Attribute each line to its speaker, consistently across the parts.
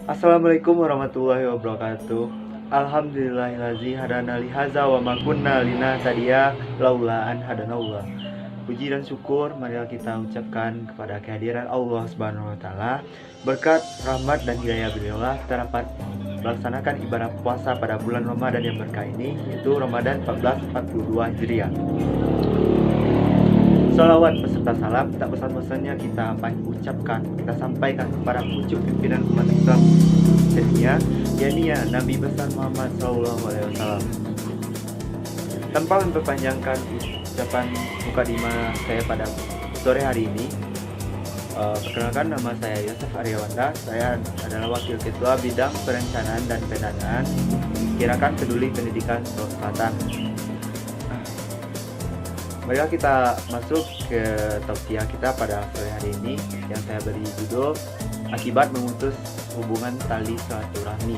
Speaker 1: Assalamualaikum warahmatullahi wabarakatuh. Alhamdulillahillazi hadana li hadza wa ma kunna linahtadiya laula an hadanallah. Puji dan syukur marilah kita ucapkan kepada kehadiran Allah Subhanahu wa taala. Berkat rahmat dan hidayah beliau kita dapat melaksanakan ibadah puasa pada bulan Ramadan yang berkah ini, yaitu Ramadan 1442 Hijriah. Salawat beserta salam tak pesan-pesannya kita ucapkan, kita sampaikan kepada pucuk pimpinan umat Islam sedunia, yakni Nabi besar Muhammad SAW. Tanpa memperpanjangkan ucapan mukadimah saya pada sore hari ini, perkenalkan, nama saya Yosef Aryawanda. Saya adalah Wakil Ketua Bidang Perencanaan dan Pendanaan Kirakan Peduli Pendidikan Sulawesi Selatan. Marilah kita masuk ke tausiah kita pada sore hari ini yang saya beri judul Akibat Memutus Hubungan Tali Silaturahmi.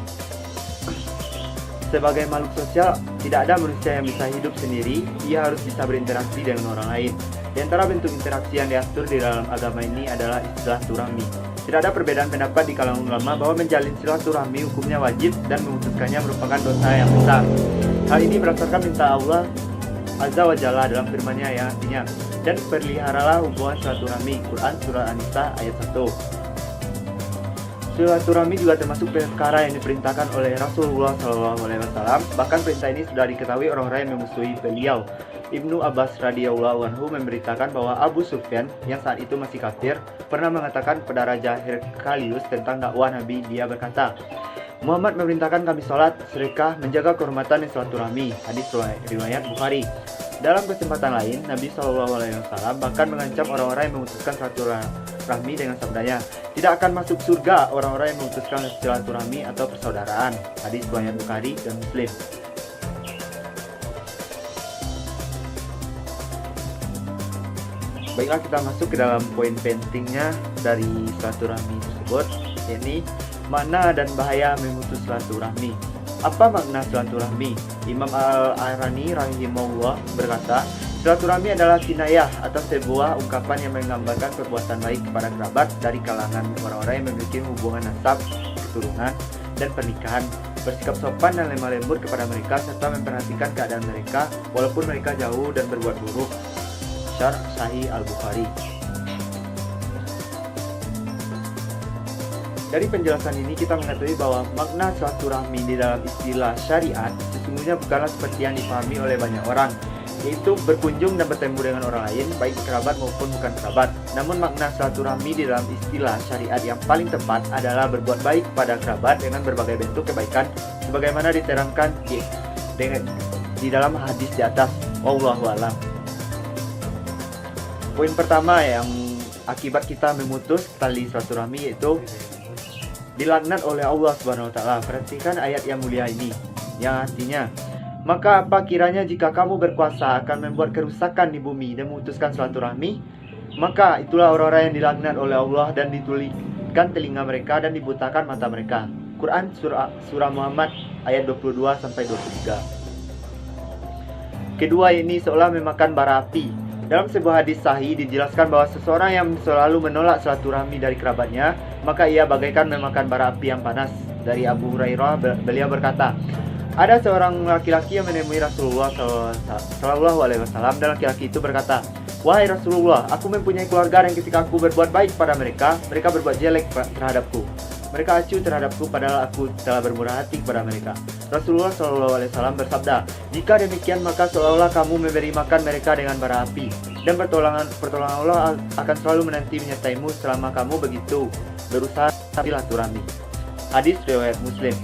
Speaker 1: Sebagai makhluk sosial, tidak ada manusia yang bisa hidup sendiri. Ia harus bisa berinteraksi dengan orang lain. Di antara bentuk interaksi yang diatur di dalam agama ini adalah silaturahmi. Tidak ada perbedaan pendapat di kalangan ulama bahwa menjalin silaturahmi hukumnya wajib dan memutuskannya merupakan dosa yang besar. Hal ini berdasarkan perintah Allah Azza wa Jalla dalam firman-Nya yang artinya, dan peliharalah hubungan silaturahmi. Quran Surah An-Nisa ayat 1. Silaturahmi juga termasuk perkara yang diperintahkan oleh Rasulullah SAW. Bahkan perintah ini sudah diketahui orang-orang yang memusuhi beliau. Ibnu Abbas radhiyallahu anhu memberitakan bahwa Abu Sufyan yang saat itu masih kafir pernah mengatakan kepada Raja Herkalius tentang dakwah Nabi. Dia berkata, Muhammad memerintahkan kami sholat, sedekah, menjaga kehormatan dan silaturahmi. Hadis riwayat Bukhari. Dalam kesempatan lain, Nabi SAW bahkan mengancam orang-orang yang memutuskan silaturahmi dengan sabdanya, tidak akan masuk surga orang-orang yang memutuskan silaturahmi atau persaudaraan. Hadis riwayat Bukhari dan Muslim. Baiklah, kita masuk ke dalam poin pentingnya dari silaturahmi tersebut, yakni makna dan bahaya memutus silaturahmi. Apa makna silaturahmi? Imam Al-Arani rahimahullah berkata, silaturahmi adalah kinayah atau sebuah ungkapan yang menggambarkan perbuatan baik kepada kerabat dari kalangan orang-orang yang memiliki hubungan nasab, keturunan, dan pernikahan, bersikap sopan dan lemah lembut kepada mereka serta memperhatikan keadaan mereka walaupun mereka jauh dan berbuat buruk. Syarh Sahih Al-Bukhari. Dari penjelasan ini kita mengetahui bahwa makna silaturahmi di dalam istilah syariat sesungguhnya bukanlah seperti yang dipahami oleh banyak orang, yaitu berkunjung dan bertemu dengan orang lain, baik kerabat maupun bukan kerabat. Namun makna silaturahmi di dalam istilah syariat yang paling tepat adalah berbuat baik pada kerabat dengan berbagai bentuk kebaikan, sebagaimana diterangkan di dalam hadis di atas. Wallahu a'lam. Poin pertama yang akibat kita memutus tali silaturahmi yaitu dilaknat oleh Allah Subhanahu wa taala. Perhatikan ayat yang mulia ini yang artinya, maka apa kiranya jika kamu berkuasa akan membuat kerusakan di bumi dan memutuskan silaturahmi, maka itulah orang-orang yang dilaknat oleh Allah dan ditulikan telinga mereka dan dibutakan mata mereka. Quran surah Muhammad ayat 22 sampai 23. Kedua, ini seolah memakan bara api. Dalam sebuah hadis sahih dijelaskan bahwa seseorang yang selalu menolak silaturahmi dari kerabatnya, maka ia bagaikan memakan bara api yang panas. Dari Abu Hurairah, beliau berkata, ada seorang laki-laki yang menemui Rasulullah SAW, dan laki-laki itu berkata, wahai Rasulullah, aku mempunyai keluarga dan ketika aku berbuat baik pada mereka, mereka berbuat jelek terhadapku. Mereka acuh terhadapku padahal aku telah bermurah hati kepada mereka. Rasulullah SAW bersabda, jika demikian maka seolah-olah kamu memberi makan mereka dengan bara api, dan pertolongan Allah akan selalu menanti menyertaimu selama kamu begitu berusaha silaturahmi. Hadis riwayat Muslim.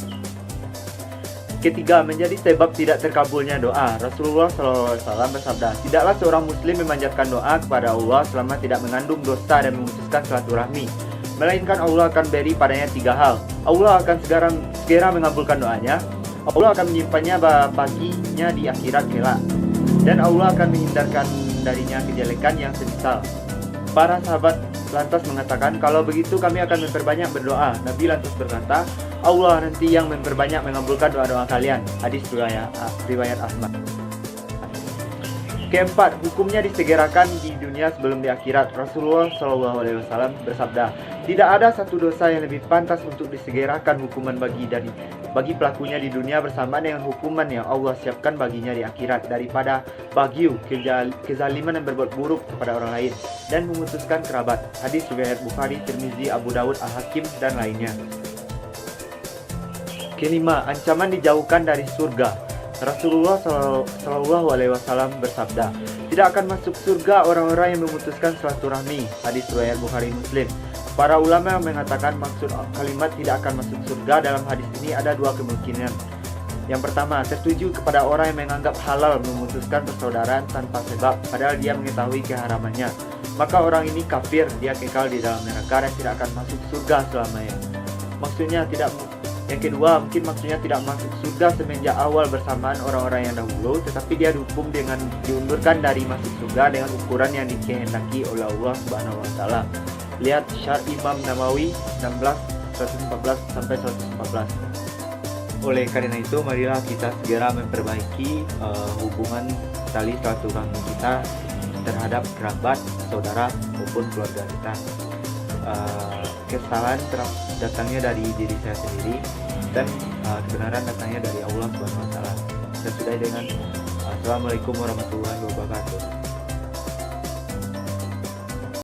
Speaker 1: Ketiga, menjadi sebab tidak terkabulnya doa. Rasulullah SAW bersabda, tidaklah seorang muslim memanjatkan doa kepada Allah selama tidak mengandung dosa dan memutuskan silaturahmi, melainkan Allah akan beri padanya tiga hal. Allah akan segera mengabulkan doanya, Allah akan menyimpannya baginya di akhirat kelak, dan Allah akan menghindarkan darinya kejelekan yang semisal. Para sahabat lantas mengatakan, kalau begitu kami akan memperbanyak berdoa. Nabi lantas berkata, Allah nanti yang memperbanyak mengabulkan doa-doa kalian. Hadis riwayat Ahmad. Keempat, hukumnya disegerakan di dunia sebelum di akhirat. Rasulullah SAW bersabda, Tidak ada satu dosa yang lebih pantas untuk disegerakan hukuman bagi pelakunya di dunia bersamaan dengan hukuman yang Allah siapkan baginya di akhirat daripada bagyu kezaliman dan berbuat buruk kepada orang lain dan memutuskan kerabat. Hadis riwayat Bukhari, Tirmizi, Abu Dawud, Al-Hakim dan lainnya. Kelima, ancaman dijauhkan dari surga. Rasulullah Shallallahu Alaihi Wasallam bersabda, tidak akan masuk surga orang-orang yang memutuskan silaturahmi. Hadis riwayat Bukhari Muslim. Para ulama mengatakan maksud kalimat tidak akan masuk surga dalam hadis ini ada dua kemungkinan. Yang pertama, tertuju kepada orang yang menganggap halal memutuskan persaudaraan tanpa sebab, padahal dia mengetahui keharamannya. Maka orang ini kafir, dia kekal di dalam neraka dan tidak akan masuk surga selamanya. Yang kedua, mungkin maksudnya tidak masuk surga semenjak awal bersamaan orang-orang yang dahulu, tetapi dia dihukum dengan diundurkan dari masuk surga dengan ukuran yang dikehendaki oleh Allah Subhanahu wa taala. Lihat Syarh Imam Nawawi 16 114 sampai 114. Oleh karena itu, marilah kita segera memperbaiki hubungan tali silaturahmi kita terhadap kerabat, saudara maupun keluarga kita. Kesalahan datangnya dari diri saya sendiri dan kebenaran datangnya dari Allah Subhanahu wa taala. Saya sudahi dengan Assalamualaikum warahmatullahi wabarakatuh.